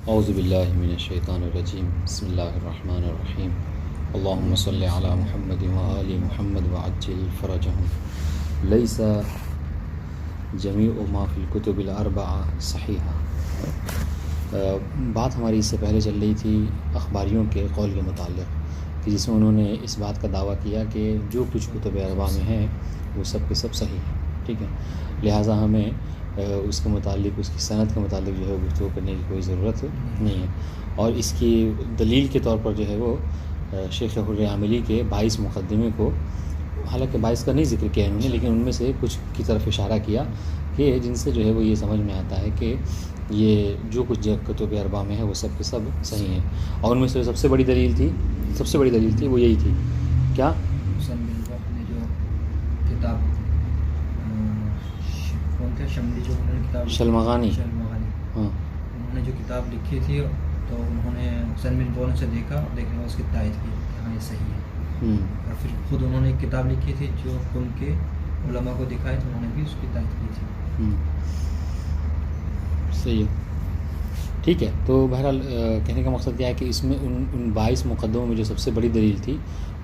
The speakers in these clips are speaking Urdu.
اعوذ باللہ من الشیطان الرجیم، بسم اللہ الرحمن الرحیم، اللہم صلی علی محمد وآل محمد وعجل فرجہم، لیس جمیع ما فی الکتب الاربعہ صحیحہ۔ بات ہماری اس سے پہلے چل رہی تھی اخباریوں کے قول کے متعلق، کہ جس میں انہوں نے اس بات کا دعویٰ کیا کہ جو کچھ کتب اربعہ میں ہیں وہ سب کے سب صحیح ہیں، ٹھیک ہے، لہٰذا ہمیں اس کے متعلق، اس کی سند کے متعلق جو ہے گفتگو کرنے کی کوئی ضرورت نہیں ہے۔ اور اس کی دلیل کے طور پر جو ہے وہ شیخ حر عاملی کے 22 مقدمے کو، حالانکہ 22 کا نہیں ذکر کیا انہوں نے، لیکن ان میں سے کچھ کی طرف اشارہ کیا کہ جن سے جو ہے وہ یہ سمجھ میں آتا ہے کہ یہ جو کچھ کتب اربعہ میں ہے وہ سب کے سب صحیح ہیں۔ اور ان میں سے سب سے بڑی دلیل تھی وہ یہی تھی، کیا؟ نے جو کتاب شلمغانی، ہاں، انہوں نے جو کتاب لکھی تھی تو انہوں نے حسین بن بون سے دیکھا اور دیکھنے میں اس کی تائید کی کہ ہاں یہ صحیح ہے، اور پھر خود انہوں نے ایک کتاب لکھی تھی جو ان کے علماء کو دکھائی تو انہوں نے بھی اس کی تائید کی تھی۔ صحیح ہے، ٹھیک ہے۔ تو بہرحال کہنے کا مقصد کیا ہے کہ اس میں ان 22 مقدموں میں جو سب سے بڑی دلیل تھی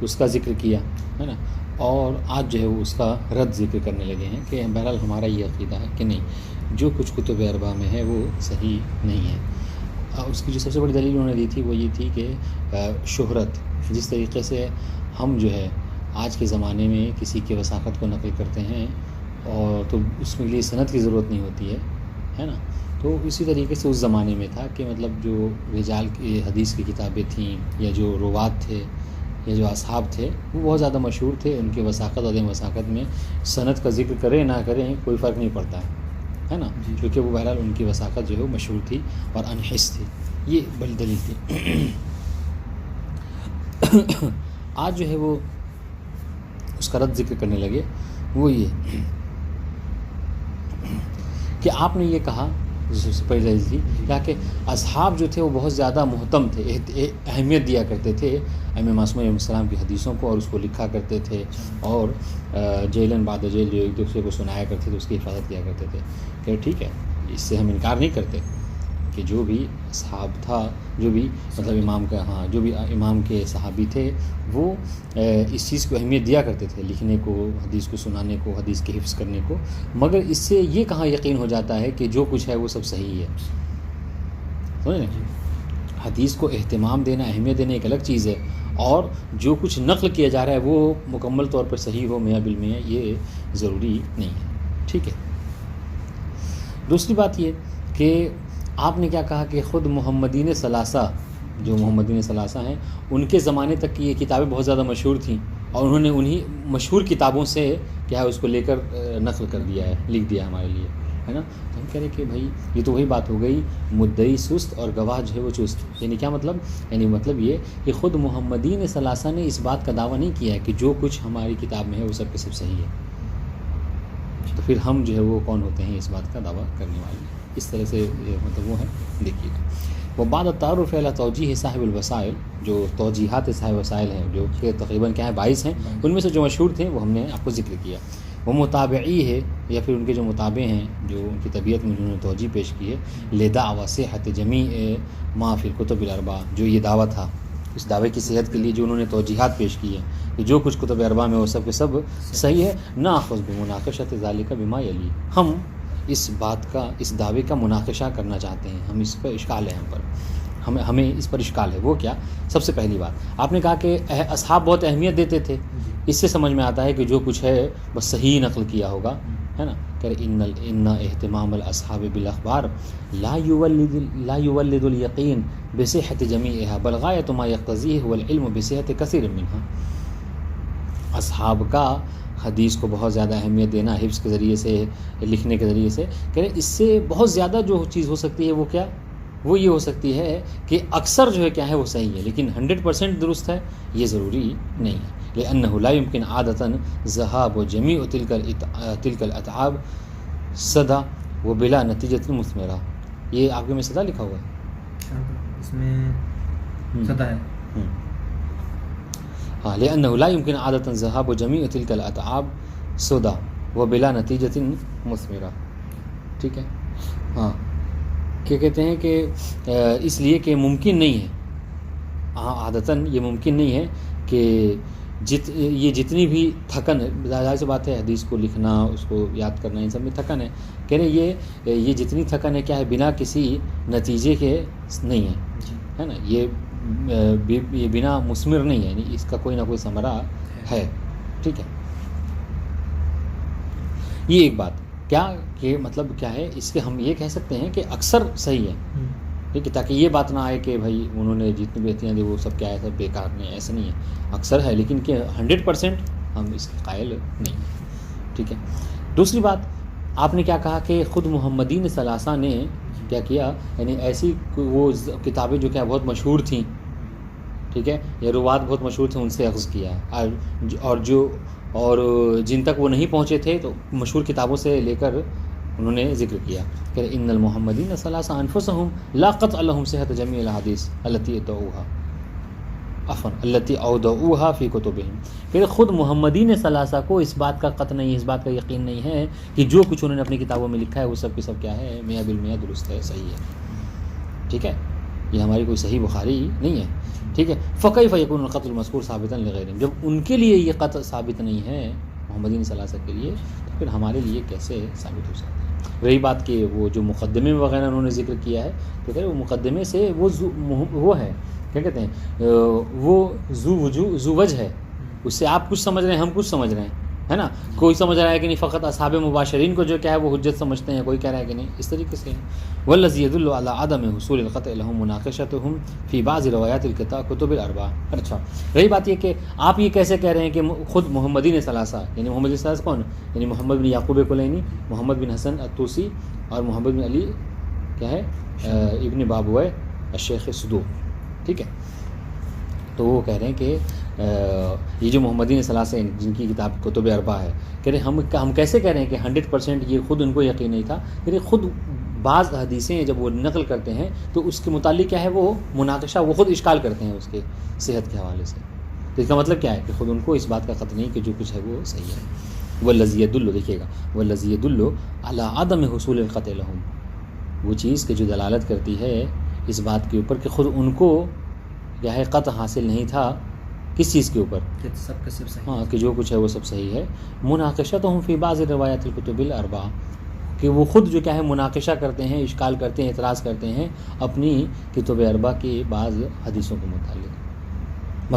اس کا ذکر کیا ہے نا، اور آج جو ہے وہ اس کا رد ذکر کرنے لگے ہیں کہ بہرحال ہمارا یہ عقیدہ ہے کہ نہیں، جو کچھ کتب اربعہ میں ہے وہ صحیح نہیں ہے۔ اس کی جو سب سے بڑی دلیل انہوں نے دی تھی وہ یہ تھی کہ شہرت، جس طریقے سے ہم جو ہے آج کے زمانے میں کسی کی وثاقت کو نقل کرتے ہیں اور تو اس کے لیے سند کی ضرورت نہیں ہوتی ہے نا، تو اسی طریقے سے اس زمانے میں تھا کہ مطلب جو رجال کی حدیث کی کتابیں تھیں یا جو روات تھے یا جو اصحاب تھے وہ بہت زیادہ مشہور تھے، ان کی وثاقت عدم وثاقت میں سند کا ذکر کریں نہ کریں کوئی فرق نہیں پڑتا ہے نا، کیونکہ وہ بہرحال ان کی وثاقت جو ہے وہ مشہور تھی اور انحس تھی، یہ بڑی دلیل تھی۔ آج جو ہے وہ اس کا رد ذکر کرنے لگے، وہ یہ کہ آپ نے یہ کہا، سب سے پہلی دلیل تھی کیا کہ اصحاب جو تھے وہ بہت زیادہ محتم تھے، اہمیت دیا کرتے تھے ائمہ معصومین علیہ السلام کی حدیثوں کو، اور اس کو لکھا کرتے تھے، اور جیلن بعد جیل جو ایک دوسرے کو سنایا کرتے تھے، اس کی حفاظت کیا کرتے تھے۔ کہ ٹھیک ہے، اس سے ہم انکار نہیں کرتے کہ جو بھی اصحاب تھا، جو بھی مطلب امام کا، ہاں، جو بھی امام کے صحابی تھے وہ اس چیز کو اہمیت دیا کرتے تھے، لکھنے کو، حدیث کو سنانے کو، حدیث کے حفظ کرنے کو، مگر اس سے یہ کہاں یقین ہو جاتا ہے کہ جو کچھ ہے وہ سب صحیح ہے، سمجھیں؟ حدیث کو اہتمام دینا، اہمیت دینا ایک الگ چیز ہے، اور جو کچھ نقل کیا جا رہا ہے وہ مکمل طور پر صحیح ہو میاں بالمیاں، یہ ضروری نہیں ہے، ٹھیک ہے۔ دوسری بات یہ کہ آپ نے کیا کہا کہ خود محمدین ثلاثہ، جو محمدین ثلاثہ ہیں، ان کے زمانے تک کی یہ کتابیں بہت زیادہ مشہور تھیں، اور انہوں نے انہی مشہور کتابوں سے کیا ہے اس کو لے کر نقل کر دیا ہے، لکھ دیا ہے ہمارے لیے، ہے نا۔ تو ہم کہہ رہے کہ بھائی یہ تو وہی بات ہو گئی، مدعی سست اور گواہ جو ہے وہ چست، یعنی کیا مطلب؟ یعنی مطلب یہ کہ خود محمدین ثلاثہ نے اس بات کا دعویٰ نہیں کیا ہے کہ جو کچھ ہماری کتاب میں ہے وہ سب کے سب صحیح ہے، تو پھر ہم جو ہے وہ کون ہوتے ہیں اس بات کا دعویٰ کرنے والے؟ اس طرح سے مطلب وہ ہے، دیکھیے گا وہ بعد التعارف علی توجیہ صاحب الوسائل، جو توجیحات صاحب وسائل ہیں جو کہ تقریباً کیا ہے 22 ہیں، ان میں سے جو مشہور تھے وہ ہم نے آپ کو ذکر کیا، وہ متابعی ہے یا پھر ان کے جو متابع ہیں، جو ان کی طبیعت میں جنہوں نے توجیہ پیش کی ہے، لدعوی صحت جمیع ما فی الکتب الاربعہ، جو یہ دعویٰ تھا، اس دعوے کی صحت کے لیے جو انہوں نے توجیحات پیش کی ہے کہ جو کچھ کتب اربعہ میں وہ سب کے سب صحیح ہے، ناخذ بمناقشۃ ذالک بما یلی، ہم اس بات کا، اس دعوے کا مناقشہ کرنا چاہتے ہیں، ہم اس پر اشکال ہے، ہمیں اس پر اشکال ہے۔ وہ کیا؟ سب سے پہلی بات آپ نے کہا کہ اصحاب بہت اہمیت دیتے تھے، اس سے سمجھ میں آتا ہے کہ جو کچھ ہے بس صحیح نقل کیا ہوگا، ہے نا۔ کہ ان اہتمام الاصحاب بالاخبار لا یولد الیقین بصحت جمیعها بل غایۃ ما یقتضیہ هو العلم بصحت کثیر منها، اصحاب کا حدیث کو بہت زیادہ اہمیت دینا، حفظ کے ذریعے سے، لکھنے کے ذریعے سے، کہ اس سے بہت زیادہ جو چیز ہو سکتی ہے وہ کیا؟ وہ یہ ہو سکتی ہے کہ اکثر جو ہے کیا ہے وہ صحیح ہے، لیکن 100% درست ہے یہ ضروری نہیں ہے، لأنه لا يمكن عادة ذهاب جميع تلك الأتعاب صدا وبلا نتیجة مثمرة، یہ آپ کے میں صدا لکھا ہوا ہے، اس میں صدا ہے، ہاں، لأنه لا يمكن عادة ذهاب جميع تلك الأتعاب صدا وبلا نتیجة مثمرة، ٹھیک ہے، ہاں، کیا کہتے ہیں کہ اس لیے کہ ممکن نہیں ہے، عادتاً یہ ممکن نہیں ہے کہ یہ جتنی بھی تھکن ہے، ظاہر سی بات ہے حدیث کو لکھنا، اس کو یاد کرنا، ان سب میں تھکن ہے، کہہ رہے یہ جتنی تھکن ہے کیا ہے، بنا کسی نتیجے کے نہیں ہے نا، یہ بنا مثمر نہیں ہے، یعنی اس کا کوئی نہ کوئی ثمرہ ہے. ٹھیک ہے، یہ ایک بات کیا کہ مطلب کیا ہے، اس کے ہم یہ کہہ سکتے ہیں کہ اکثر صحیح ہے. ٹھیک ہے، تاکہ یہ بات نہ آئے کہ بھائی انہوں نے جتنی بھی احتیاط دی وہ سب کیا ہے، سب بیکار نہیں، ایسا نہیں ہے، اکثر ہے، لیکن کہ 100% ہم اس کے قائل نہیں ہیں. ٹھیک ہے، دوسری بات آپ نے کیا کہا کہ خود محمدین ثلاثہ نے کیا کیا، یعنی ایسی وہ کتابیں جو کہ بہت مشہور تھیں، ٹھیک ہے، یا روات بہت مشہور تھے، ان سے اخذ کیا ہے، اور جن تک وہ نہیں پہنچے تھے تو مشہور کتابوں سے لے کر انہوں نے ذکر کیا کہ ان المحمدین ثلاثہ انفسہم لا قطع لهم صحت جمیع الحدیث التي اودعوها فی کتبہم، کہ خود محمدین ثلاثہ کو اس بات کا قطع نہیں ہے، اس بات کا یقین نہیں ہے کہ جو کچھ انہوں نے اپنی کتابوں میں لکھا ہے وہ سب کے سب کیا ہے، میاں بالمیاں درست ہے، صحیح ہے. ٹھیک ہے، یہ ہماری کوئی صحیح بخاری نہیں ہے. ٹھیک ہے، فکیف یکون القطع المذکور ثابتا لغیرہم، جب ان کے لیے یہ قطع ثابت نہیں ہے محمدین ثلاثہ کے لیے، تو پھر ہمارے لیے کیسے ثابت ہو سکتا ہے. رہی بات کہ وہ جو مقدمے وغیرہ انہوں نے ذکر کیا ہے، تو کہ وہ مقدمے سے وہ ہے کیا کہتے ہیں، وہ ذو وجہ ہے، اس سے آپ کچھ سمجھ رہے ہیں، ہم کچھ سمجھ رہے ہیں، ہے نا. کوئی سمجھ رہا ہے کہ نہیں فقط اصحاب مباشرین کو جو کیا ہے وہ حجت سمجھتے ہیں، کوئی کہہ رہا ہے کہ نہیں، اس طریقے سے. والذی يدل على عدم حصول القطع لهم مناقشتهم في بعض روایات الکتب الاربعہ. اچھا، رہی بات یہ کہ آپ یہ کیسے کہہ رہے ہیں کہ خود محمدین ثلاثہ، یعنی محمد بن ثلاثہ کون، یعنی محمد بن یعقوب کلینی، محمد بن حسن الطوسی اور محمد بن علی کیا ہے ابن بابویہ الشیخ صدوق. ٹھیک ہے، تو وہ کہہ رہے ہیں کہ یہ جو محمدین ثلاثہ ہیں جن کی کتاب کتب اربعہ ہے، کہہ رہے ہیں ہم کیسے کہہ رہے ہیں کہ 100% یہ خود ان کو یقین نہیں تھا. کہہ رہے خود بعض حدیثیں جب وہ نقل کرتے ہیں تو اس کے متعلق کیا ہے، وہ مناقشہ، وہ خود اشکال کرتے ہیں اس کے صحت کے حوالے سے. تو اس کا مطلب کیا ہے کہ خود ان کو اس بات کا قطع نہیں کہ جو کچھ ہے وہ صحیح ہے. والذی یدل، دیکھیے گا، والذی یدل علی عدم حصول القطع لهم، وہ چیز کہ جو دلالت کرتی ہے اس بات کے اوپر کہ خود ان کو کیا ہے قطع حاصل نہیں تھا، کس چیز کے اوپر، سب کا سب صحیح، ہاں کہ جو کچھ ہے وہ سب صحیح ہے. مناقشتہم فی بعض روایات الکتب الاربعہ، کہ وہ خود جو کیا ہے مناقشہ کرتے ہیں، اشکال کرتے ہیں، اعتراض کرتے ہیں اپنی کتب اربعہ کی بعض حدیثوں کے متعلق.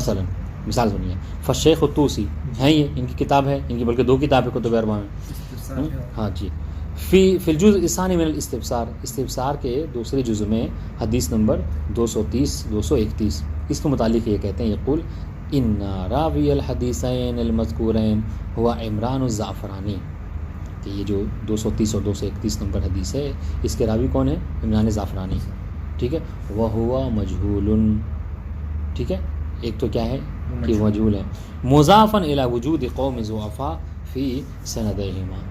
مثال سنیے، فالشیخ الطوسی ہیں، یہ ان کی کتاب ہے، ان کی بلکہ 2 کتاب ہے کتب اربعہ میں. ہاں جی، فی الجزء الثانی من الاستبصار، استبصار کے دوسرے جزء میں حدیث نمبر 230-231، اس کے متعلق یہ کہتے ہیں، یقول ان راوی الحدیثین المذکورین هو عمران الزعفرانی، کہ یہ جو 230 اور 231 نمبر حدیث ہے اس کے راوی کون ہے، عمران زعفرانی. ٹھیک ہے، وہو مجہول، ٹھیک ہے، ایک تو کیا ہے کہ مجہول ہے، مضافا الی وجود قوم ضعفاء فی سندہما،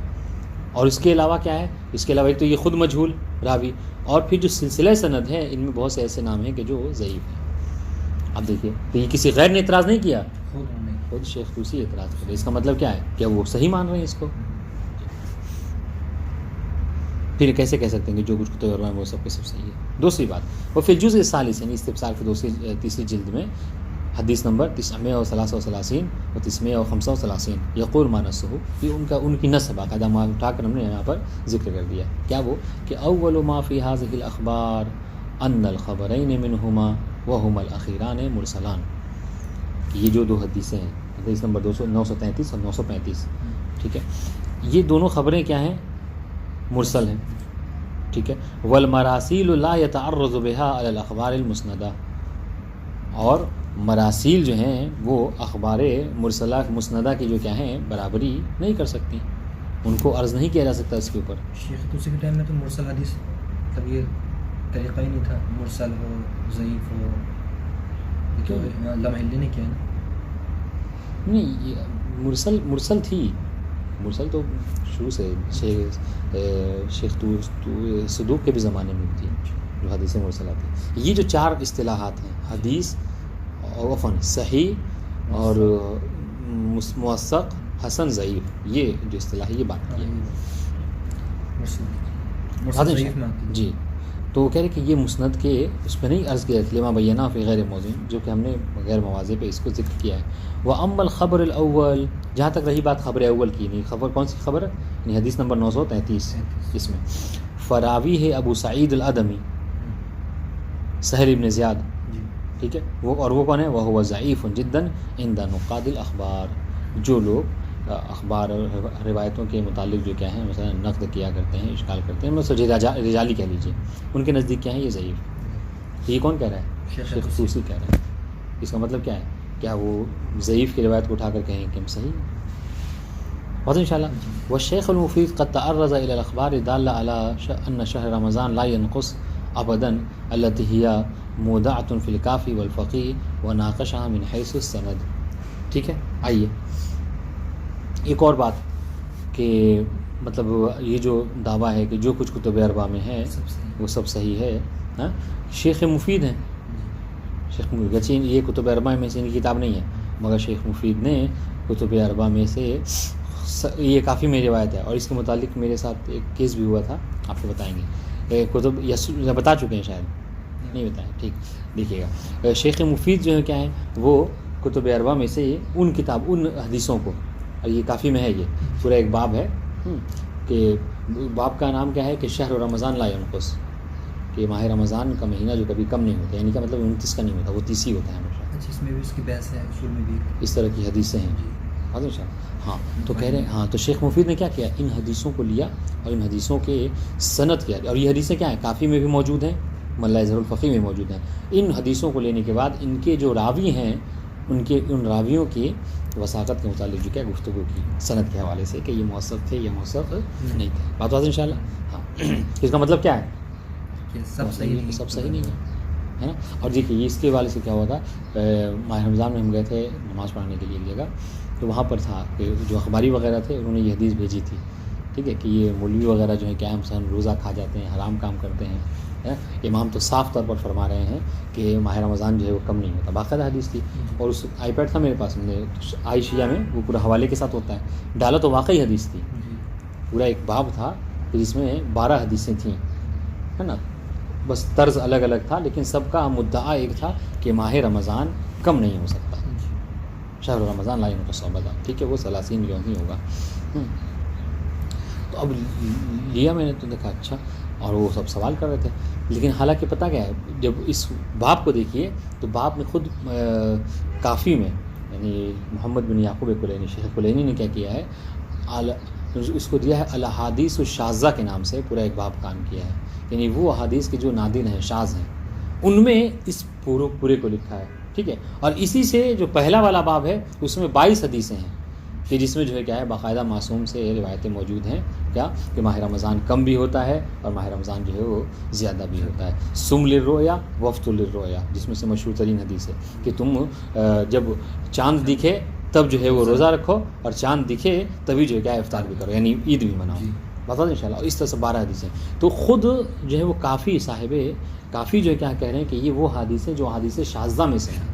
اور اس کے علاوہ کیا ہے، اس کے علاوہ ایک تو یہ خود مجہول راوی، اور پھر جو سلسلہ سند ہے ان میں بہت سے ایسے نام ہیں کہ جو ضعیف ہیں. اب دیکھیے تو یہ کسی غیر نے اعتراض نہیں کیا، خود شیخ طوسی اعتراض کرے. اس کا مطلب کیا ہے، کیا وہ صحیح مان رہے ہیں اس کو؟ پھر کیسے کہہ سکتے ہیں کہ جو کچھ کتب اربعہ ہے وہ سب کے سب صحیح ہے؟ دوسری بات، وہ فی الجزء الثالث، یعنی استبصار کی تیسری جلد میں حدیث نمبر 933 و 935 یقول ما نصہ، یہ ان کی نص باقاعدہ اٹھا کر ہم نے یہاں پر ذکر کر دیا. کیا وہ کہ اول ما فی هذه الاخبار ان الخبرین منہما وہما الاخیران مرسلان، یہ جو 2 حدیثیں ہیں، حدیث نمبر 933 اور 935، ٹھیک ہے، یہ دونوں خبریں کیا ہیں، مرسل ہیں. ٹھیک ہے، والمراسیل لا يتعرض بها على الاخبار المسندہ، اور مراسیل جو ہیں وہ اخبار مرسلہ مسندہ کی جو کیا ہیں برابری نہیں کر سکتی، ان کو عرض نہیں کیا جا سکتا اس کے اوپر. شیخ طوسی کے ٹائم میں تو مرسل حدیث تب یہ طریقہ ہی نہیں تھا، مرسل ہو، ضعیف ہو، لمحہ نے کیا نا، نہیں مرسل تھی، مرسل تو شروع سے شیخ صدوق کے بھی زمانے میں تھی جو حدیث مرسلہ تھی. یہ جو 4 اصطلاحات ہیں، حدیث، عفواً صحیح اور موثق، حسن، ضعیف، یہ جو اصطلاح ہے یہ بات کی ہے. جی، تو وہ کہہ رہے کہ یہ مسند کے اس پہ نہیں عرض کیا لما بینا فی غیر موضوع، جو کہ ہم نے غیر مواضع پہ اس کو ذکر کیا ہے. وہ اما الخبر الاول، جہاں تک رہی بات خبر اول کی، نہیں خبر کون سی خبر ہے، یعنی حدیث نمبر 933 اس میں فراوی ہے ابو سعید الادمی سہل ابن زیاد، ٹھیک ہے، وہ اور وہ کون ہے، وہ ضعیف جدا عند نقاد الاخبار، جو لوگ اخبار روایتوں کے متعلق جو کیا ہیں مثلا نقد کیا کرتے ہیں، اشکال کرتے ہیں، مثلا رجالی کہہ لیجیے، ان کے نزدیک کیا ہے یہ ضعیف. یہ کون کہہ رہا ہے، شیخ طوسی کہہ رہا ہے. اس کا مطلب کیا ہے، کیا وہ ضعیف کی روایت کو اٹھا کر کہیں کہ ہم صحیح بات ان شاء اللہ. والشیخ المفید قد تعرض الى الاخبار الداله على ان شهر رمضان لا ينقص ابدا التي هي مودعه في الكافي والفقيه وناقشها من حيث السند. ٹھیک ہے، آئیے ایک اور بات کہ مطلب یہ جو دعویٰ ہے کہ جو کچھ کتب اربعہ میں ہے وہ سب صحیح ہے. ہاں، شیخ مفید ہیں، شیخ گچین یہ کتب اربعہ میں سے ان کی کتاب نہیں ہے، مگر شیخ مفید نے کتب اربعہ میں سے یہ کافی میں روایت ہے. اور اس کے متعلق میرے ساتھ ایک کیس بھی ہوا تھا، آپ کو بتائیں گے. کتب یا بتا چکے ہیں شاید، نہیں بتائیں، ٹھیک دیکھیے گا. شیخ مفید جو ہے کیا ہے، وہ کتب اربعہ میں سے ان حدیثوں کو، اور یہ کافی میں ہے، یہ پورا ایک باب ہے کہ باب کا نام کیا ہے کہ شہر رمضان لا ينقص، کہ ماہ رمضان کا مہینہ جو کبھی کم نہیں ہوتا، یعنی کہ مطلب 29 کا نہیں ہوتا، وہ 30 ہی ہوتا ہے ہمیشہ. اس میں بھی اس کی بحث ہے، اصول میں بھی اس طرح کی حدیثیں ہیں. ہاں تو کہہ رہے ہیں، ہاں تو شیخ مفید نے کیا کیا، ان حدیثوں کو لیا اور ان حدیثوں کے سند کیا، اور یہ حدیثیں کیا ہیں کافی میں بھی موجود ہیں، ملا اظہر الفقی میں موجود ہیں. ان حدیثوں کو لینے کے بعد ان کے جو راوی ہیں ان راویوں کی وثاقت کے متعلق جو کیا گفتگو کی سند کے حوالے سے کہ یہ موثق تھے یا موثق نہیں تھے. بات واضح انشاءاللہ. ہاں، اس کا مطلب کیا ہے کہ سب صحیح نہیں ہے نا. اور دیکھیے اس کے حوالے سے کیا ہوا تھا، ماہ رمضان میں ہم گئے تھے نماز پڑھنے کے لیے ایک جگہ، تو وہاں پر تھا کہ جو اخباری وغیرہ تھے انہوں نے یہ حدیث بھیجی تھی، ٹھیک ہے، کہ یہ مولوی وغیرہ جو ہے کیا ہم روزہ کھا جاتے ہیں، حرام کام کرتے ہیں. امام تو صاف طور پر فرما رہے ہیں کہ ماہ رمضان جو ہے وہ کم نہیں ہوتا. باقاعدہ حدیث تھی، اور اس آئی پیڈ تھا میرے پاس، میں نے عائشیہ میں وہ پورا حوالے کے ساتھ ہوتا ہے ڈالا، تو واقعی حدیث تھی. پورا ایک باب تھا جس میں 12 حدیثیں تھیں، ہے نا، بس طرز الگ الگ تھا، لیکن سب کا مدعا ایک تھا کہ ماہ رمضان کم نہیں ہو سکتا، شہر رمضان لا ينقص ابدا، ٹھیک ہے، وہ 30 یوم ہی ہوگا. تو اب لیا میں نے تو دیکھا اچھا، اور وہ سب سوال کر رہے تھے. لیکن حالانکہ پتہ کیا ہے، جب اس باب کو دیکھیے تو باب نے خود کافی میں، یعنی محمد بن یعقوب کلینی، شیخ کلینی نے کیا کیا ہے، اس کو دیا ہے الاحادیث الشاذہ کے نام سے پورا ایک باب کام کیا ہے. یعنی وہ احادیث کے جو نادر ہیں، شاذ ہیں، ان میں اس پورے کو لکھا ہے، ٹھیک ہے. اور اسی سے جو پہلا والا باب ہے اس میں 22 حدیثیں ہیں کہ جس میں جو ہے کیا ہے باقاعدہ معصوم سے روایتیں موجود ہیں، کیا کہ ماہ رمضان کم بھی ہوتا ہے اور ماہ رمضان جو ہے وہ زیادہ بھی ہوتا ہے. سم للرؤیا وافطر للرؤیا، جس میں سے مشہور ترین حدیث ہے کہ تم جب چاند دکھے تب جو ہے وہ روزہ رکھو، اور چاند دکھے تبھی جو ہے کیا افطار بھی کرو، یعنی عید بھی مناؤ. بتا دیں انشاءاللہ. اور اس طرح سے 12 حدیثیں. تو خود جو ہے وہ کافی کافی جو ہے کیا کہہ رہے ہیں کہ یہ وہ حدیثیں جو حدیث شاذہ میں سے ہیں،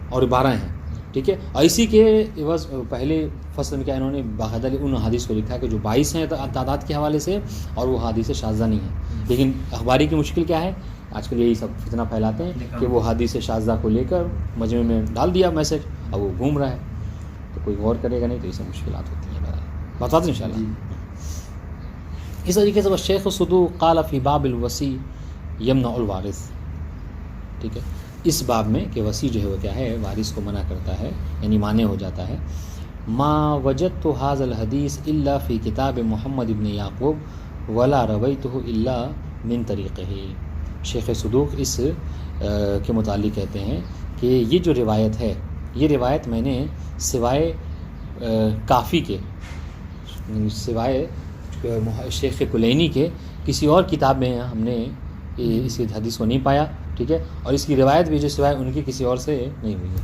اور 12 ہیں، ٹھیک ہے. اور اسی کے عوض پہلے فصل میں کیا انہوں نے باقاعدہ ان حدیث کو لکھا کہ جو 22 ہیں تعداد کے حوالے سے، اور وہ حدیث شاذہ نہیں ہیں. لیکن اخباری کی مشکل کیا ہے، آج کل یہی سب فتنہ پھیلاتے ہیں کہ وہ حدیث شاذہ کو لے کر مجمع میں ڈال دیا میسج، اب وہ گھوم رہا ہے، تو کوئی غور کرے گا نہیں، تو اس سے مشکلات ہوتی ہیں. بتا دیں انشاءاللہ. اس طریقے سے شیخ صدوق قال فی باب الوصی یمنع الوارث، ٹھیک ہے، اس باب میں کہ وصی جو ہے وہ کیا ہے وارث کو منع کرتا ہے، یعنی مانع ہو جاتا ہے. ما وجدت هذا الحدیث الا فی کتاب محمد ابن یعقوب ولا رویتہ الا من طریقہ. شیخ صدوق اس کے متعلق کہتے ہیں کہ یہ جو روایت ہے، یہ روایت میں نے سوائے کافی کے، سوائے شیخ کلینی کے کسی اور کتاب میں ہم نے اس حدیث کو نہیں پایا، ٹھیک ہے. اور اس کی روایت بھی جو سوائے ان کی کسی اور سے نہیں ہوئی ہے.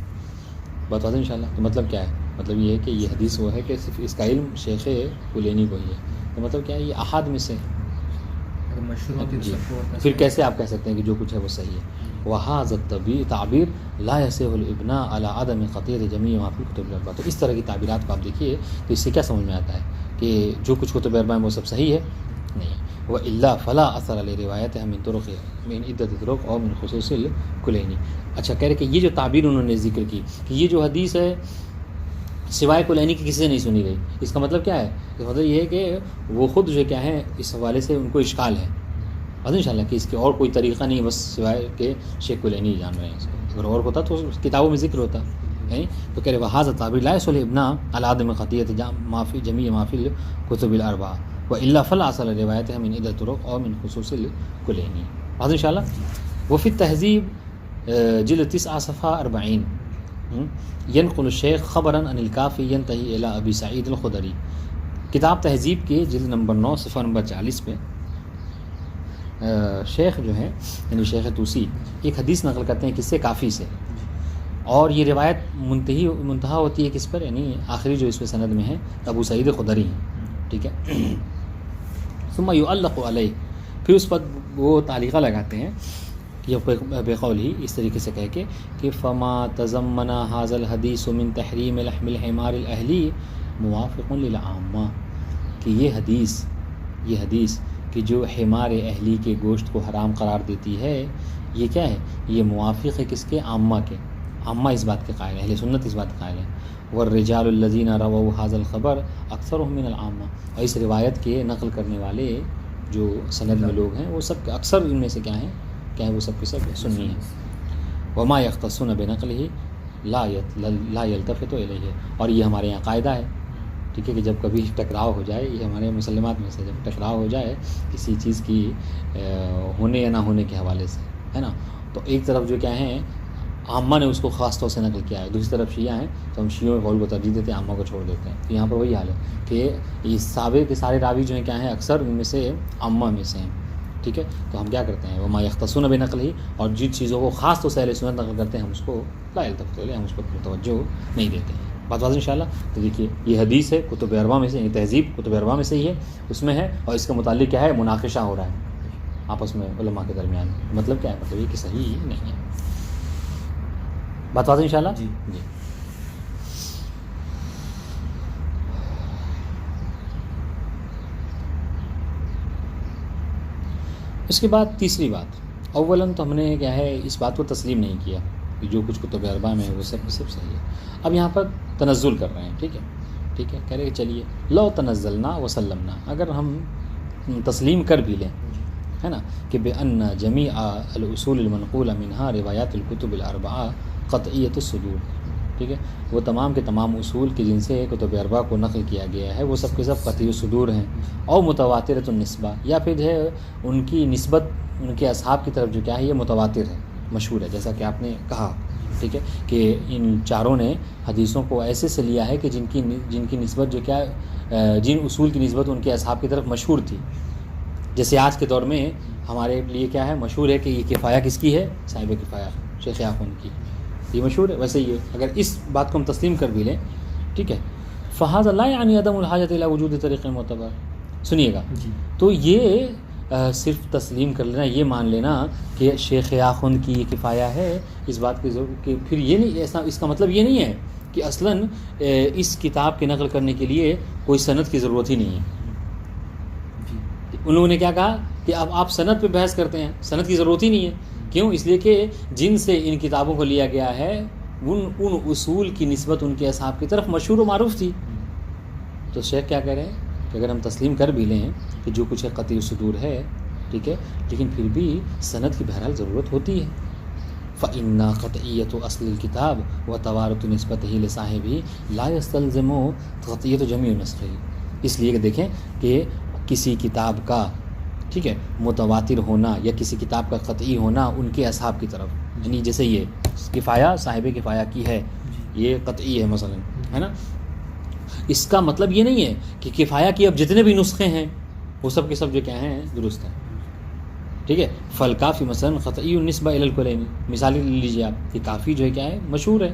بتا دیں انشاءاللہ. تو مطلب کیا ہے، مطلب یہ ہے کہ یہ حدیث وہ ہے کہ صرف اس کا علم شیخ کلینی کو ہی ہے. تو مطلب کیا ہے، یہ احاد میں سے جی. پھر کیسے آپ کہہ سکتے ہیں کہ جو کچھ ہے وہ صحیح ہے. وہذا تعبیر لا يصح الابناء على عدم خطیر جمیع ما فی الکتب الاربعہ. تو اس طرح کی تعبیرات کو آپ دیکھیے تو اس سے کیا سمجھ میں آتا ہے کہ جو کچھ کتب اربعہ میں وہ سب صحیح ہے؟ نہیں. وإلا فلا اثر علی روایتها من طرق من عدۃ طرق اور من خصوص الکلینی. اچھا کہہ رہے کہ یہ جو تعبیر انہوں نے ذکر کی کہ یہ جو حدیث ہے سوائے کلینی کی کسی سے نہیں سنی گئی، اس کا مطلب کیا ہے؟ اس کا مطلب یہ ہے کہ وہ خود جو کیا ہے اس حوالے سے ان کو اشکال ہے اور انشاءاللہ کہ اس کے اور کوئی طریقہ نہیں، بس سوائے کہ شیخ کلینی جان رہے ہیں اس کو. اگر اور ہوتا تو کتابوں میں ذکر ہوتا ہے. تو کہہ رہے وہذا تعبیر لا يصل ابنا على عدم خطیۃ ما فی جمیع ما فی الکتب الاربعہ والا فلا اصل روایتها من عدۃ طرق اور من خصوص الکلینی. واضح انشاءاللہ. وفی التہذیب جلد 9 صفحہ 40 ینقل الشیخ خبرا عن الکافی ینتہی الی ابی سعید الخدری. کتاب تہذیب کے جلد نمبر 9 صفحہ نمبر 40 پہ شیخ جو ہے یعنی شیخ طوسی ایک حدیث نقل کرتے ہیں کس سے؟ کافی سے، اور یہ روایت منتہا ہوتی ہے کس پر؟ یعنی آخری جو اس میں سند میں ہے ابو سعید خدری ہیں. ٹھیک ہے. ثم يعلق علیہ، پھر اس پر وہ تعلیقہ لگاتے ہیں یہ بقول ہی اس طریقے سے کہہ کے کہ فما تضمن هذا الحدیث من تحریم لحم الحمار الاہلی موافق للعامہ، کہ یہ حدیث کہ جو حمار اہلی کے گوشت کو حرام قرار دیتی ہے یہ کیا ہے؟ یہ موافق ہے کس کے؟ عامہ کے. عامہ اس بات کے قائل ہے، اہل سنت اس بات کے قائل ہے. والرجال الذین رووا هذا الخبر اکثرهم من العامہ، اور اس روایت کے نقل کرنے والے جو سند میں لوگ ہیں وہ سب اکثر ان میں سے کیا ہیں وہ سب کے سب سنی ہیں. وما یختصون بنقلہ لا یلتفت الیہ، اور یہ ہمارے یہاں قاعدہ ہے. ٹھیک ہے کہ جب کبھی ٹکراؤ ہو جائے، یہ ہمارے مسلمات میں سے جب ٹکراؤ ہو جائے کسی چیز کی ہونے یا نہ ہونے کے حوالے سے، ہے نا، تو ایک طرف جو کیا ہیں عامہ نے اس کو خاص طور سے نقل کیا ہے، دوسری طرف شیعہ ہیں تو ہم شیعوں کے قول کو ترجیح دیتے ہیں، عامہ کو چھوڑ دیتے ہیں. تو یہاں پر وہی حال ہے کہ اس صحابہ کے سارے راوی جو ہیں کیا ہیں اکثر ان میں سے عامہ میں سے ہیں. ٹھیک ہے. تو ہم کیا کرتے ہیں وما یختصون بنقلہ، اور جن چیزوں کو خاص طور سے اہل سنت نقل کرتے ہیں ہم اس کو لا یلتفت الیہ، ہم اس پر توجہ نہیں دیتے ہیں. بات واضح انشاءاللہ. تو دیکھیے یہ حدیث ہے کتب اربعہ میں سے، یعنی تہذیب کتب اربعہ میں سے ہی ہے، اس میں ہے، اور اس کے متعلق کیا ہے مناقشہ ہو رہا ہے آپس میں علماء کے درمیان. مطلب کیا ہے؟ مطلب یہ کہ صحیح نہیں ہے. بات واضح انشاءاللہ. جی. اس کے بعد تیسری بات، اولاً تو ہم نے کیا ہے اس بات کو تسلیم نہیں کیا کہ جو کچھ کتب اربعہ میں ہے وہ سب صحیح ہے. اب یہاں پر تنزل کر رہے ہیں. ٹھیک ہے. کہہ رہے کہ چلیے لو تنزلنا وسلمنا، اگر ہم تسلیم کر بھی لیں، ہے نا، کہ بأن جمیع الاصول المنقولہ منہا روایات الکتب الاربعہ قطعیۃ الصدور. ٹھیک ہے. وہ تمام کے تمام اصول کے جن سے کتب اربعہ کو نقل کیا گیا ہے وہ سب کے سب قطعی الصدور ہیں، اور متواترۃ النسبہ، یا پھر ہے ان کی نسبت ان کے اصحاب کی طرف جو کیا ہے یہ متواتر ہے، مشہور ہے، جیسا کہ آپ نے کہا. ٹھیک ہے کہ ان چاروں نے حدیثوں کو ایسے سے لیا ہے کہ جن کی نسبت جو کیا جن اصول کی نسبت ان کے اصحاب کی طرف مشہور تھی. جیسے آج کے دور میں ہمارے لیے کیا ہے مشہور ہے کہ یہ کفایہ کس کی ہے؟ صاحب کفایہ شیخ آخوند کی، یہ مشہور ہے. ویسے یہ اگر اس بات کو ہم تسلیم کر بھی لیں، ٹھیک ہے، فہذا لا یعنی عدم الحاجۃ الی وجود طریق معتبر. سنیے گا. تو یہ صرف تسلیم کر لینا، یہ مان لینا کہ شیخ آخوند کی یہ کفایہ ہے، اس بات کی ضرورت کہ پھر یہ نہیں ایسا، اس کا مطلب یہ نہیں ہے کہ اصلاً اس کتاب کے نقل کرنے کے لیے کوئی سند کی ضرورت ہی نہیں ہے. ان لوگوں نے کیا کہا کہ اب آپ سند پہ بحث کرتے ہیں، سند کی ضرورت ہی نہیں ہے. کیوں؟ اس لیے کہ جن سے ان کتابوں کو لیا گیا ہے ان اصول کی نسبت ان کے اصحاب کی طرف مشہور و معروف تھی. تو شیخ کیا کہہ رہے ہیں کہ اگر ہم تسلیم کر بھی لیں کہ جو کچھ ہے قطعی الصدور ہے، ٹھیک ہے، لیکن پھر بھی سند کی بہرحال ضرورت ہوتی ہے. فإن قطعیت اصل الکتاب و توارث نسبتہ لصاحبہ لا یستلزم قطعیت جمیع نسخہ. اس لیے کہ دیکھیں کہ کسی کتاب کا، ٹھیک ہے، متواتر ہونا یا کسی کتاب کا قطعی ہونا ان کے اصحاب کی طرف، یعنی جیسے یہ کفایہ صاحب کفایہ کی ہے، یہ قطعی ہے مثلا، ہے نا، اس کا مطلب یہ نہیں ہے کہ کفایہ کی اب جتنے بھی نسخے ہیں وہ سب کے سب جو کیا ہیں درست ہیں. ٹھیک ہے. فالکافی مثلا قطعی النسبہ الی الکلینی، مثال لیجیے آپ کہ کافی جو ہے کیا ہے مشہور ہے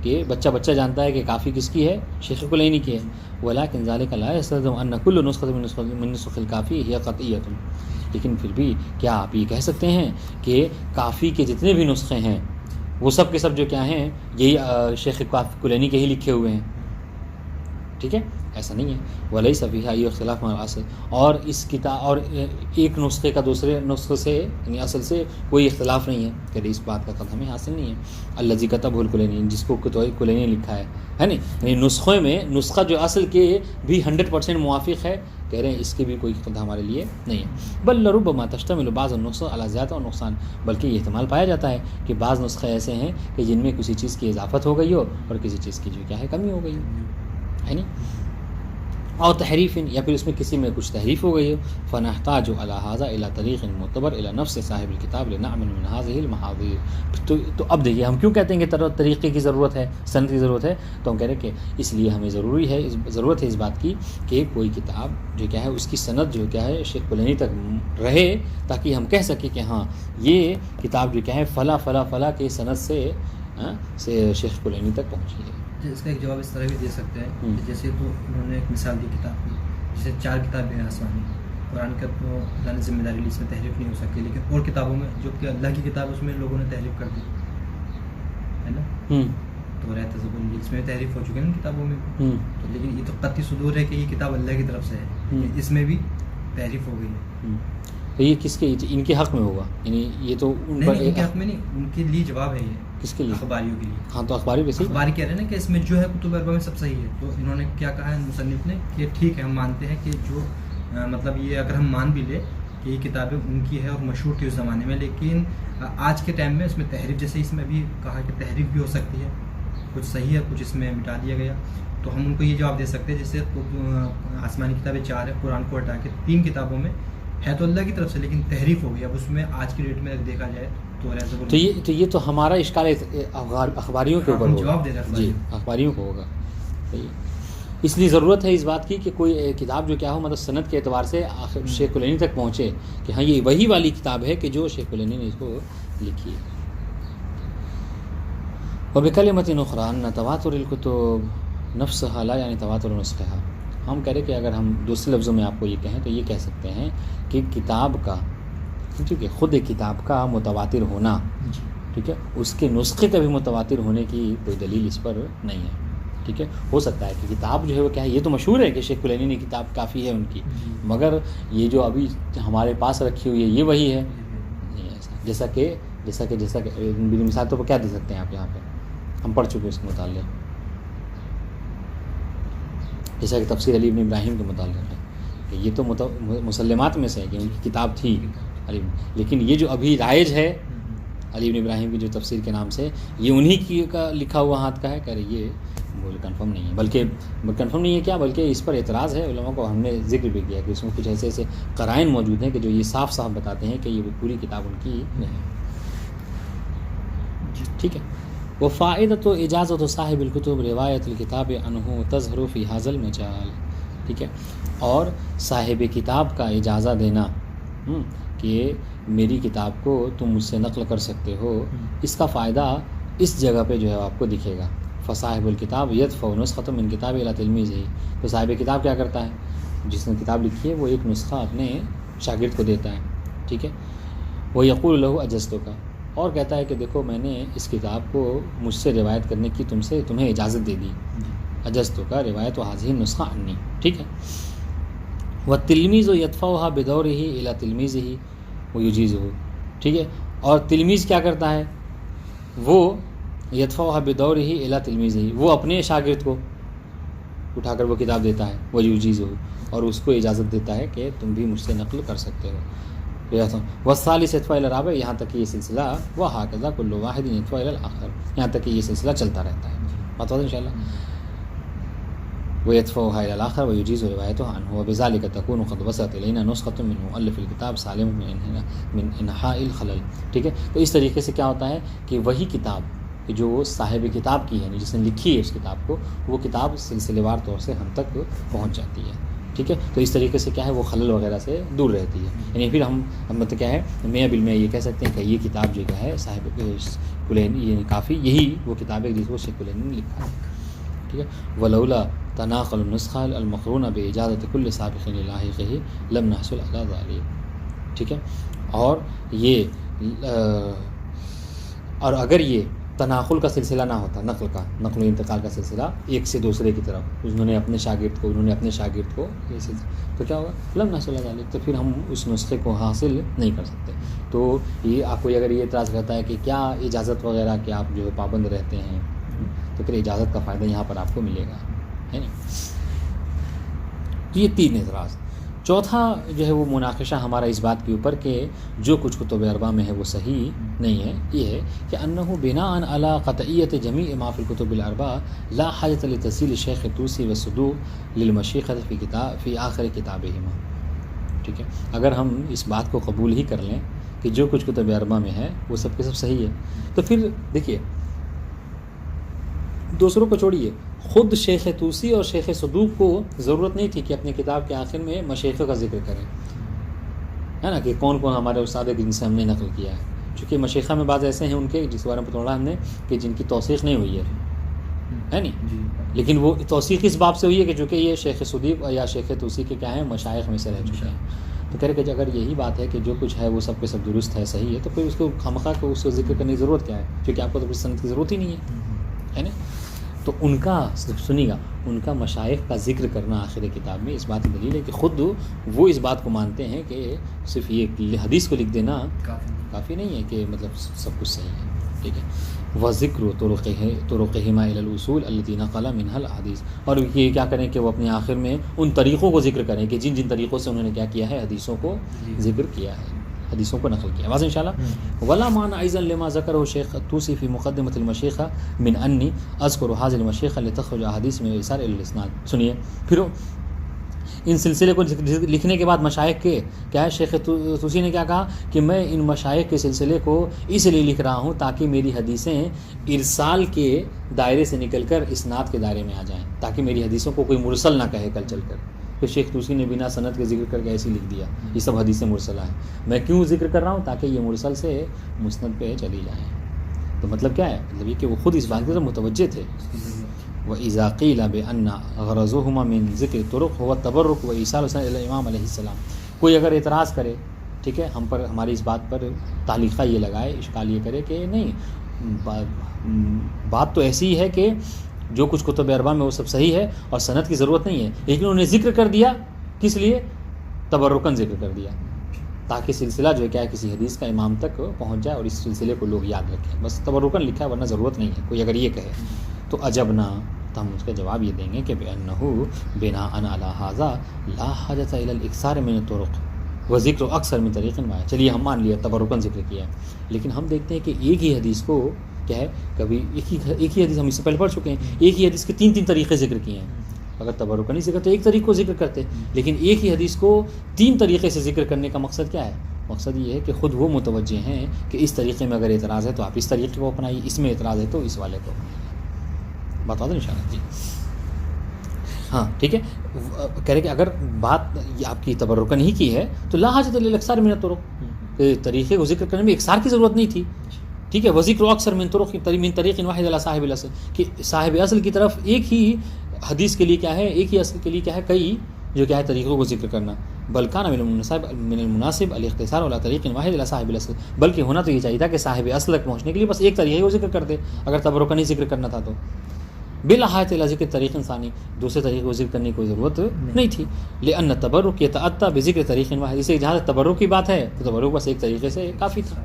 کہ بچہ جانتا ہے کہ کافی کس کی ہے؟ شیخ کلینی کی ہے. ولکن ذلک لا یستلزم ان کل نسخۃ من نسخ الکافی ہی قطعیۃ. لیکن پھر بھی کیا آپ یہ کہہ سکتے ہیں کہ کافی کے جتنے بھی نسخے ہیں وہ سب کے سب جو کیا ہیں یہی شیخ کلینی کے ہی لکھے ہوئے ہیں؟ ٹھیک ہے، ایسا نہیں ہے. ولیس فیہا ای اختلاف مع الاصل، اور اس کتاب اور ایک نسخے کا دوسرے نسخے سے یعنی اصل سے کوئی اختلاف نہیں ہے کہ اس بات کا قد ہمیں حاصل نہیں ہے. الذی کتبہ الکلینی، جس کو کلینی لکھا ہے نا، یعنی نسخے میں نسخہ جو اصل کے بھی 100% موافق ہے، کہہ رہے ہیں اس کی بھی کوئی قد ہمارے لیے نہیں ہے. بل لربما تشتمل بعض النسخ علی زیادہ و نقصان، بلکہ یہ احتمال پایا جاتا ہے کہ بعض نسخے ایسے ہیں کہ جن میں کسی چیز کی اضافت ہو گئی ہو اور کسی چیز کی جو کیا ہے کمی ہو گئی ہے نا، اور تحریف، یا پھر اس میں کسی میں کچھ تحریف ہو گئی ہو. فنحتاج علی ھذا الی طریق معتبر الی نفس صاحب الکتاب لنعمل من هذه المحاذیر. تو اب دیکھیے ہم کیوں کہتے ہیں کہ طریقے کی ضرورت ہے، سند کی ضرورت ہے، تو ہم کہہ رہے ہیں کہ اس لیے ہمیں ضرورت ہے اس بات کی کہ کوئی کتاب جو کیا ہے اس کی سند جو کیا ہے شیخ کلینی تک رہے، تاکہ ہم کہہ سکیں کہ ہاں یہ کتاب جو کیا ہے فلاں فلاں فلاں کے سند سے شیخ کلینی تک پہنچی ہے. اس کا ایک جواب اس طرح بھی دے سکتے ہیں کہ جیسے تو انہوں نے ایک مثال دی کتاب کی، جیسے 4 کتابیں ہیں آسمانی، قرآن کا تو اللہ نے ذمہ داری لی، اس میں تحریف نہیں ہو سکتی، لیکن اور کتابوں میں جو کہ اللہ کی کتاب اس میں لوگوں نے تحریف کر دی ہے نا، تو رہتا زبان اس میں تحریف ہو چکی ہے نا کتابوں میں، تو لیکن یہ تو قطعی صدور ہے کہ یہ کتاب اللہ کی طرف سے ہے، اس میں بھی تحریف ہو گئی ہے. تو یہ کس کے، ان کے حق میں ہوگا، یعنی یہ تو ان کے حق میں نہیں، ان کے لیے جواب ہے یہ. کس کے لیے؟ اخباریوں کے لیے. ہاں تو اخباری بھی صحیح، اخباری کہہ رہے ہیں نا کہ اس میں جو ہے کتب اربعہ میں سب صحیح ہے. تو انہوں نے کیا کہا ہے مصنف نے کہ ٹھیک ہے ہم مانتے ہیں کہ جو مطلب یہ اگر ہم مان بھی لے کہ یہ کتابیں ان کی ہے اور مشہور تھی اس زمانے میں، لیکن آج کے ٹائم میں اس میں تحریف، جیسے اس میں بھی کہا کہ تحریف بھی ہو سکتی ہے، کچھ صحیح ہے کچھ اس میں مٹا دیا گیا. تو ہم ان کو یہ جواب دے سکتے ہیں جیسے آسمانی کتابیں 4 ہے، قرآن کو ہٹا کے 3 کتابوں میں ہے تو اللہ کی طرف سے لیکن تحریف ہو گئی. اب اس میں آج کی ڈیٹ میں دیکھا جائے تو یہ تو ہمارا اشکال اخباریوں کے اوپر جواب دے رہا ہے، جی اخباریوں کو ہوگا. اس لیے ضرورت ہے اس بات کی کہ کوئی کتاب جو کیا ہو مطلب سند کے اعتبار سے شیخ کلینی تک پہنچے کہ ہاں یہ وہی والی کتاب ہے کہ جو شیخ کلینی نے اس کو لکھی ہے. وبکلمۃ اخری ان تواتر الکتب نفسها لا یعنی تواتر نسخها. ہم کہہ رہے کہ اگر ہم دوسرے لفظوں میں آپ کو یہ کہیں تو یہ کہہ سکتے ہیں کہ کتاب کا، ٹھیک ہے، خود ایک کتاب کا متواتر ہونا، ٹھیک ہے، اس کے نسخے کا بھی متواتر ہونے کی کوئی دلیل اس پر نہیں ہے. ٹھیک ہے، ہو سکتا ہے کہ کتاب جو ہے وہ کیا ہے، یہ تو مشہور ہے کہ شیخ کلینی نے کتاب کافی ہے ان کی، مگر یہ جو ابھی ہمارے پاس رکھی ہوئی ہے یہ وہی ہے نہیں ایسا. جیسا کہ مثال تو کیا دے سکتے ہیں آپ یہاں پہ، ہم پڑھ چکے اس کے متعلق، جیسا کہ تفسیر علی ابن ابراہیم کے متعلق ہے کہ یہ تو مسلمات میں سے ہے کہ ان کی کتاب تھی علی، لیکن یہ جو ابھی رائج ہے علی ابن ابراہیم کی جو تفسیر کے نام سے، یہ انہی کی کا لکھا ہوا ہاتھ کا ہے. کہہ رہے یہ کنفرم نہیں ہے، بلکہ کنفرم نہیں ہے کیا، بلکہ اس پر اعتراض ہے علماء کو. ہم نے ذکر بھی کیا کہ اس میں کچھ ایسے قرائن موجود ہیں کہ جو یہ صاف صاف بتاتے ہیں کہ یہ پوری کتاب ان کی نہیں ہے. ٹھیک ہے. وہ فائدۃ و اجازت و صاحب الکتب روایت الکتاب عنہ تظہر فی ھذا المجال. ٹھیک ہے، اور صاحب کتاب کا اجازہ دینا کہ میری کتاب کو تم مجھ سے نقل کر سکتے ہو، اس کا فائدہ اس جگہ پہ جو ہے آپ کو دکھے گا. فصاحب الکتاب یدفع نسخۃ من کتاب الی تلمیذہ. تو صاحب کتاب کیا کرتا ہے، جس نے کتاب لکھی ہے وہ ایک نسخہ اپنے شاگرد کو دیتا ہے. ٹھیک ہے، وہ یقول له اجزتک، اور کہتا ہے کہ دیکھو میں نے اس کتاب کو مجھ سے روایت کرنے کی تمہیں اجازت دے دی. اجزتک روایت هذه النسخہ عنی. ٹھیک ہے. والتلمیذ یدفعها بدورہ الی تلمیذہ ویجیزہ. ٹھیک ہے، اور تلمیذ کیا کرتا ہے، وہ یدفعها بدورہ الی تلمیذہ، وہ اپنے شاگرد کو اٹھا کر وہ کتاب دیتا ہے، ویجیزہ، اور اس کو اجازت دیتا ہے کہ تم بھی مجھ سے نقل کر سکتے ہو. والثالث یدفع الی الرابع، یہاں تک کہ یہ سلسلہ وہکذا کل واحد یدفع الی الآخر، یہاں تک کہ یہ سلسلہ چلتا رہتا ہے. بات ہوتا ہے انشاءاللہ. ويدفعها إلى الآخر ويجيز روايته عنه، وبذلك تكون قد وصلت إلينا نسخة من مؤلف الكتاب سالم من انحاء الخلل. ٹھیک ہے، تو اس طریقے سے کیا ہوتا ہے کہ وہی کتاب جو صاحب کتاب کی ہے، جس نے لکھی ہے اس کتاب کو، وہ کتاب سلسلے وار طور سے ہم تک پہنچ جاتی ہے. ٹھیک ہے، تو اس طریقے سے کیا ہے وہ خلل وغیرہ سے دور رہتی ہے. یعنی پھر ہم مطلب کیا ہے میں بل میں یہ کہہ سکتے ہیں کہ یہ کتاب جو ہے صاحب کلینی، یعنی کافی یہی وہ کتاب ہے جس کو شیخ کلینی نے لکھا ہے. ٹھیک ہے. ولولا تناقل النسخہ المقرونہ باجازت کل سابق لاحقہ لم نحصل علی ذلک. ٹھیک ہے، اور اگر یہ تناقل کا سلسلہ نہ ہوتا، نقل و انتقال کا سلسلہ ایک سے دوسرے کی طرف، انہوں نے اپنے شاگرد کو یہ سلسلہ، تو کیا ہوگا لم نحصل علی ذلک، تو پھر ہم اس نسخے کو حاصل نہیں کر سکتے. تو یہ آپ کو اگر یہ اعتراض کرتا ہے کہ کیا اجازت وغیرہ کہ آپ جو ہے پابند رہتے ہیں، تو پھر اجازت کا فائدہ یہاں پر آپ کو ملے گا، ہے نا. تو یہ 3 اعتراض. چوتھا جو ہے وہ مناقشہ ہمارا اس بات کے اوپر کہ جو کچھ کتب اربعہ میں ہے وہ صحیح نہیں ہے، یہ ہے کہ انہ بناء علی قطعیت جمیع ما فی الکتب الاربعہ لا حاجۃ لتفصیل الشیخ طوسی والصدوق للمشیخۃ فی آخر کتابہما. ٹھیک ہے، اگر ہم اس بات کو قبول ہی کر لیں کہ جو کچھ کتب اربعہ میں ہے وہ سب کے سب صحیح ہے، تو پھر دیکھیے دوسروں کو چھوڑیے، خود شیخ طوسی اور شیخ صدوق کو ضرورت نہیں تھی کہ اپنی کتاب کے آخر میں مشائخ کا ذکر کریں، ہے نا، کہ کون کون ہمارے استاد جن سے ہم نے نقل کیا ہے. چونکہ مشائخ میں بعض ایسے ہیں ان کے جس کے بارے میں پڑھا ہم نے کہ جن کی توثیق نہیں ہوئی ہے نہیں، لیکن وہ توثیق اس باب سے ہوئی ہے کہ چونکہ یہ شیخ صدوق یا شیخ طوسی کے کیا ہیں مشائخ میں سے رہ چکے ہیں. تو کہہ رہے کہ اگر یہی بات ہے کہ جو کچھ ہے وہ سب کے سب درست ہے، صحیح ہے، تو پھر اس کو خامخواہ کو اس کو ذکر کرنے کی ضرورت کیا ہے، کیونکہ آپ کو تو سند کی ضرورت ہی نہیں ہے نا. تو ان کا سنیے گا، ان کا مشائخ کا ذکر کرنا آخر کتاب میں اس بات کی دلیل ہے کہ خود وہ اس بات کو مانتے ہیں کہ صرف یہ حدیث کو لکھ دینا کافی نہیں ہے کہ مطلب سب کچھ صحیح ہے. ٹھیک ہے، وذکر طرقہما الی الاصول التی نقل منها الاحادیث، اور یہ کیا کریں کہ وہ اپنے آخر میں ان طریقوں کو ذکر کریں کہ جن طریقوں سے انہوں نے کیا کیا ہے، حدیثوں کو ذکر کیا ہے، حدیثوں کو نقل کیا. واضح انشاءاللہ. ولا معنی ایضا لما ذکره شیخ طوسی فی مقدمۃ المشیخہ من انی اذکر هذه المشیخہ لتخرج احادیث من الاسناد الى الاسناد. سنیے پھر ان سلسلے کو لکھنے کے بعد مشائخ کے کیا ہے، شیخ طوسی نے کیا کہا کہ میں ان مشائخ کے سلسلے کو اس لیے لکھ رہا ہوں تاکہ میری حدیثیں ارسال کے دائرے سے نکل کر اسناد کے دائرے میں آ جائیں، تاکہ میری حدیثوں کو کوئی مرسل نہ کہے کل چل کر. پھر شیخ طوسی نے بنا سند کے ذکر کر کے ایسے لکھ دیا یہ سب حدیثیں مرسلہ ہیں. میں کیوں ذکر کر رہا ہوں؟ تاکہ یہ مرسل سے مسند پہ چلی جائیں. تو مطلب کیا ہے؟ مطلب یہ کہ وہ خود اس بات کے متوجہ تھے. وَإِذَا قِيلَ بِأَنَّ غَرَضُهُمَا مِن ذِكْرِ الطُّرُقِ هُوَ التَّبَرُّكُ وَإِيصَالُ السَّنَدِ إِلَى الإِمَامِ علیہ السلام. کوئی اگر اعتراض کرے، ٹھیک ہے، ہم پر ہماری اس بات پر تعلیقہ یہ لگائے، اشکال یہ کرے کہ نہیں، بات تو ایسی ہے کہ جو کچھ کتب اربعہ میں وہ سب صحیح ہے اور سند کی ضرورت نہیں ہے، لیکن انہوں نے ذکر کر دیا، کس لیے؟ تبرکاً ذکر کر دیا، تاکہ سلسلہ جو ہے کیا ہے کسی حدیث کا امام تک پہنچ جائے اور اس سلسلے کو لوگ یاد رکھیں. بس تبرکاً لکھا ہے، ورنہ ضرورت نہیں ہے. کوئی اگر یہ کہے تو عجبنا، تو ہم اس کا جواب یہ دیں گے کہ بِأَنَّهُ بِنَاءً عَلَى هَذَا لَا حَاجَةَ إِلَى الْإِكْثَارِ مِنَ الطُّرُقِ وَذِكْرُ أَكْثَرَ مِن طَرِيقٍ وَاحِدٍ. چلیے ہم مان لیا تبرکاً ذکر کیا، لیکن ہم دیکھتے ہیں کہ ایک ہی حدیث کو کیا ہے، کبھی ایک ہی حدیث ہم اس سے پہلے پڑھ چکے ہیں، ایک ہی حدیث کے 3 طریقے ذکر کیے ہیں. اگر تبرکاً ذکر تو ایک طریق کو ذکر کرتے، لیکن ایک ہی حدیث کو 3 طریقے سے ذکر کرنے کا مقصد کیا ہے؟ مقصد یہ ہے کہ خود وہ متوجہ ہیں کہ اس طریقے میں اگر اعتراض ہے تو آپ اس طریقے کو اپنائیے، اس میں اعتراض ہے تو اس والے کو اپنائیے. بتا دیں انشاءاللہ. جی ہاں ٹھیک ہے. کہہ رہے کہ اگر بات آپ کی تبرکاً ہی کی ہے تو لا حاجۃ للاکثار من الطرق، طریقے کو ذکر کرنے میں اکثار کی ضرورت نہیں تھی. ٹھیک ہے، وذکر اکثر من طرق من طریق واحد علی صاحب الاصل، کہ صاحب اصل کی طرف ایک ہی حدیث کے لیے کیا ہے، ایک ہی اصل کے لیے کیا ہے، کئی جو کیا ہے طریقوں کو ذکر کرنا. بل کان من المناسب الاختصار علی طریق واحد علی صاحب الاصل، بلکہ ہونا تو یہ چاہیے تھا کہ صاحب اصل تک پہنچنے کے لیے بس ایک طریقے کو ذکر کرتے اگر تبرکاً ہی ذکر کرنا تھا تو. بلا حاجۃ الی ذکر طریق ثانی، دوسرے طریقے کو ذکر کرنے کی کوئی ضرورت نہیں تھی. لأن التبرک یتأتی بذکر طریق واحد، اسے جہاں تبرک کی بات ہے تو تبرک بس ایک طریقے سے کافی تھا،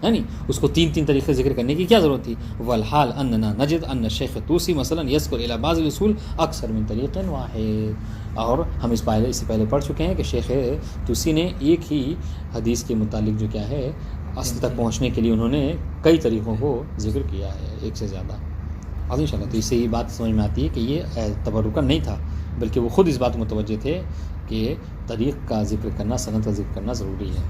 ہے نہیں، اس کو 3 طریقے ذکر کرنے کی کیا ضرورت تھی. والحال اننا نجد ان الشیخ طوسی مثلا یذکر الی بعض الاصول اکثر من طریق واحد. اور ہم اس سے پہلے پڑھ چکے ہیں کہ شیخ طوسی نے ایک ہی حدیث کے متعلق جو کیا ہے اصل تک پہنچنے کے لیے انہوں نے کئی طریقوں کو ذکر کیا ہے، ایک سے زیادہ. اب ان شاء اللہ تو اس سے یہ بات سمجھ میں آتی ہے کہ یہ تبرکاً نہیں تھا، بلکہ وہ خود اس بات متوجہ تھے کہ طریق کا ذکر کرنا، سند کا ذکر کرنا ضروری ہے،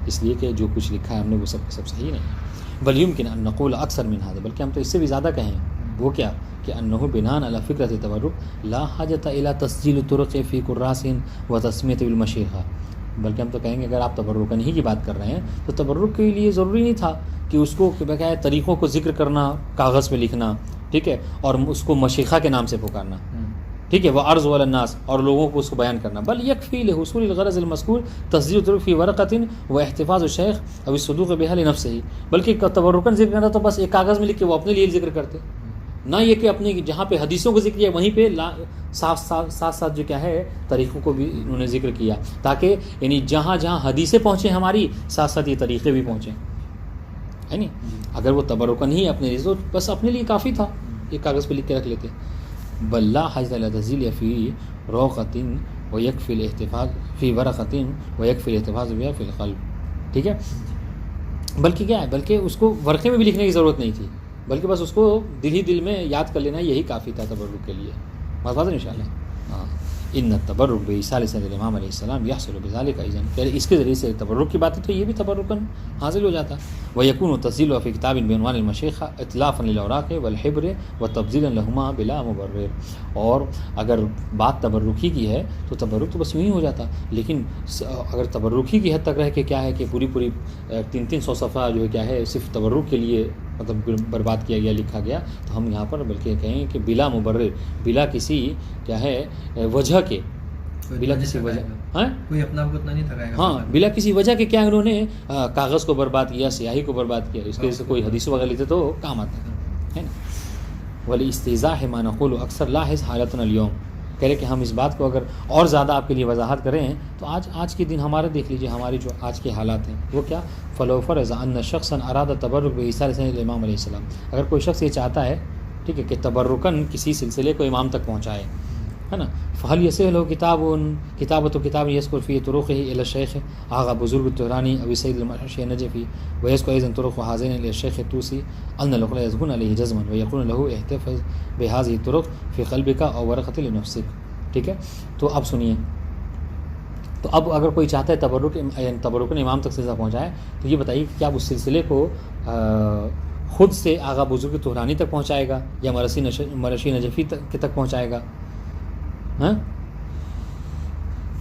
اس لیے کہ جو کچھ لکھا ہے ہم نے وہ سب صحیح نہیں. بل یمکن ان نقول اکثر من هذا، بلکہ ہم تو اس سے بھی زیادہ کہیں. وہ کیا کہ انه بناء على فکرۃ التبرک لا حاجۃ الى تسجیل الطرق فی کراس وتسمیۃ بالمشیخہ. بلکہ ہم تو کہیں گے اگر آپ تبرکاً ہی کی بات کر رہے ہیں تو تبرک کے لیے ضروری نہیں تھا کہ اس کو کیا ہے طریقوں کو ذکر کرنا، کاغذ پہ لکھنا، ٹھیک ہے، اور اس کو مشیخہ کے نام سے پکارنا. ٹھیک ہے، وہ عرض علی الناس، اور لوگوں کو اس کو بیان کرنا، بل یکفی لحصول الغرض المذکور تصدیق طرق فی ورقۃ و احتفاظ الشیخ او الصدوق بها لنفسه، بلکہ تبرکن ذکر کرنا تو بس ایک کاغذ میں لکھ کے وہ اپنے لیے ذکر کرتے، نہ یہ کہ اپنے جہاں پہ حدیثوں کو ذکر کیا وہیں پہ ساتھ ساتھ جو کیا ہے طریقوں کو بھی انہوں نے ذکر کیا، تاکہ یعنی جہاں جہاں حدیثیں پہنچیں ہماری، ساتھ ساتھ یہ طریقے بھی پہنچیں، ہے نہیں؟ اگر وہ تبرکن ہی اپنے لیے تو بس اپنے لیے کافی تھا، ایک کاغذ پہ لکھ کے رکھ لیتے. بل لا حاجة إلى تسجيل في روقة ويكفي الاحتفاظ في ورقة ويكفي الاحتفاظ بها في القلب. ٹھیک ہے، بلکہ کیا ہے، بلکہ اس کو ورقے میں بھی لکھنے کی ضرورت نہیں تھی، بلکہ بس اس کو دل میں یاد کر لینا یہی کافی تھا تبرک کے لیے. بات ہے انشاءاللہ. ہاں، ان التبرک بإيصال سند الامام علیہ السلام يحصل بذلك اذن، اس کے ذریعے سے تبرک کی بات ہے تو یہ بھی تبرکن حاصل ہو جاتا. ويكون تسجيلها في كتاب بعنوان المشيخة اتلافا للاوراق والحبر وتبذيلا لهما بلا مبرر. اور اگر بات تبرکی کی ہے تو تبرک تو بس یوں ہی ہو جاتا، لیکن اگر تبرکی کی حد تک رہ کے کیا ہے کہ پوری 300 صفحہ جو ہے کیا ہے صرف تبرک کے لیے مطلب برباد کیا گیا، لکھا گیا، تو ہم یہاں پر بلکہ کہیں کہ بلا مبرر، بلا کسی کیا ہے وجہ کے، بلا کسی وجہ، ہاں کوئی اپنا کو اتنا نہیں تھکائے گا، ہاں بلا کسی وجہ کے کیا انہوں نے کاغذ کو برباد کیا، سیاہی کو برباد کیا، اس کے سے کوئی حدیث وغیرہ لیتے تو کام آتا ہے نا. ولی استیضاح ما نقول اکثر لاحظ حالتنا اليوم، کہہ رہے کہ ہم اس بات کو اگر اور زیادہ آپ کے لیے وضاحت کریں تو آج کے دن ہمارے دیکھ لیجئے، ہماری جو آج کے حالات ہیں وہ کیا، فلو فرض ان شخصا اراد تبرک بإيصال سند الامام علیہ السلام، اگر کوئی شخص یہ چاہتا ہے ٹھیک ہے کہ تبرکن کسی سلسلے کو امام تک پہنچائے، ہے نا، فہل یسہ لو کتابت یذکر فی طرقہ الی الشیخ آغا بزرگ الطحرانی ابی سعید المرشی نجفی ویذکر ایضا طرق حاضین الی الشیخ الطوسی ان العقلاء یذکرون علیہ جزما ویقولون له احتفظ بهذه الطرق فی قلبک او ورقۃ لنفسک. ٹھیک ہے، تو اب سنیے، تو اب اگر کوئی چاہتا ہے تبرکن امام تک سلسلہ پہنچائے تو یہ بتائیے کہ کیا اس سلسلے کو خود سے آغا بزرگ طحرانی تک پہنچائے گا یا مرشی نجفی تک پہنچائے گا؟ ہاں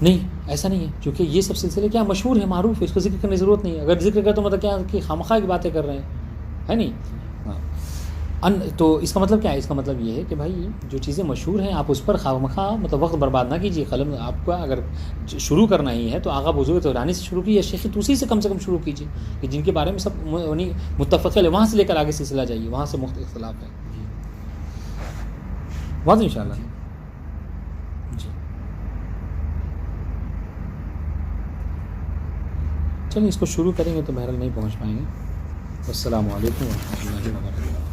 نہیں، ایسا نہیں ہے، کیونکہ یہ سب سلسلے کیا مشہور ہے، معروف ہے، اس کو ذکر کرنے کی ضرورت نہیں ہے. اگر ذکر کرے تو مطلب کیا کہ خامخواہ کی باتیں کر رہے ہیں، ہے نہیں. ہاں، تو اس کا مطلب کیا ہے، اس کا مطلب یہ ہے کہ بھائی جو چیزیں مشہور ہیں آپ اس پر خامخواہ مطلب وقت برباد نہ کیجیے. قلم آپ کا اگر شروع کرنا ہی ہے تو آغا بزرگ طحرانی سے شروع کیجیے، شیخ طوسی سے کم شروع کیجیے، کہ جن کے بارے میں سب متفق ہے، وہاں سے لے کر آگے سلسلہ جائیے، وہاں سے مختلف اختلاف ہے. واضح انشاءاللہ. چلیے اس کو شروع کریں گے تو بہرحال نہیں پہنچ پائیں گے. السلام علیکم ورحمۃ اللہ وبرکاتہ.